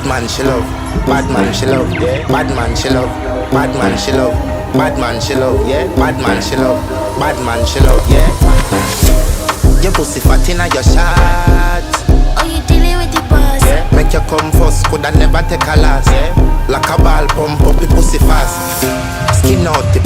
Bad man she love, bad man she love, yeah. Bad man she love, bad man she love, bad man she love, yeah. Bad man she love, bad man she love, yeah. Your pussy fat inna your shot. Oh, you dealing with the boss? Yeah. Make you come first, coulda never take a last. Yeah. Like a ball pump up the pussy fast. Skin out the